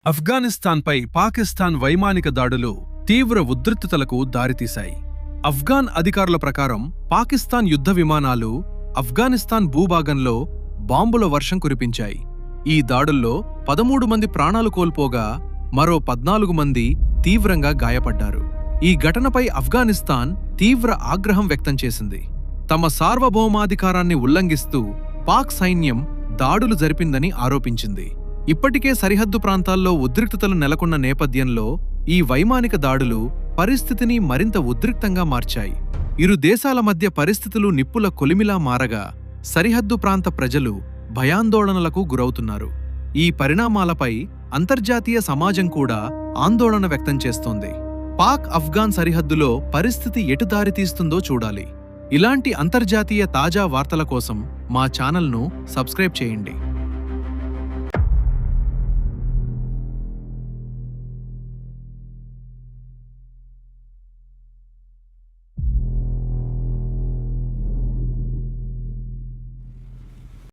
ఆఫ్ఘనిస్తాన్పై పాకిస్తాన్ వైమానిక దాడులు తీవ్ర ఉద్రిక్తతలకు దారితీశాయి. ఆఫ్ఘాన్ అధికారుల ప్రకారం పాకిస్తాన్ యుద్ధ విమానాలు ఆఫ్ఘనిస్తాన్ భూభాగంలో బాంబుల వర్షం కురిపించాయి. ఈ దాడుల్లో 13 మంది ప్రాణాలు కోల్పోగా మరో 14 మంది తీవ్రంగా గాయపడ్డారు. ఈ ఘటనపై ఆఫ్ఘనిస్తాన్ తీవ్ర ఆగ్రహం వ్యక్తం చేసింది. తమ సార్వభౌమాధికారాన్ని ఉల్లంఘిస్తూ పాక్ సైన్యం దాడులు జరిపిందని ఆరోపించింది. ఇప్పటికే సరిహద్దు ప్రాంతాల్లో ఉద్రిక్తతలు నెలకొన్న నేపథ్యంలో ఈ వైమానిక దాడులు పరిస్థితిని మరింత ఉద్రిక్తంగా మార్చాయి. ఇరు దేశాల మధ్య పరిస్థితులు నిప్పుల కొలిమిలా మారగా సరిహద్దు ప్రాంత ప్రజలు భయాందోళనలకు గురవుతున్నారు. ఈ పరిణామాలపై అంతర్జాతీయ సమాజం కూడా ఆందోళన వ్యక్తం చేస్తోంది. పాక్ ఆఫ్ఘాన్ సరిహద్దులో పరిస్థితి ఎటు దారితీస్తుందో చూడాలి. ఇలాంటి అంతర్జాతీయ తాజా వార్తల కోసం మా ఛానల్ను సబ్స్క్రైబ్ చేయండి.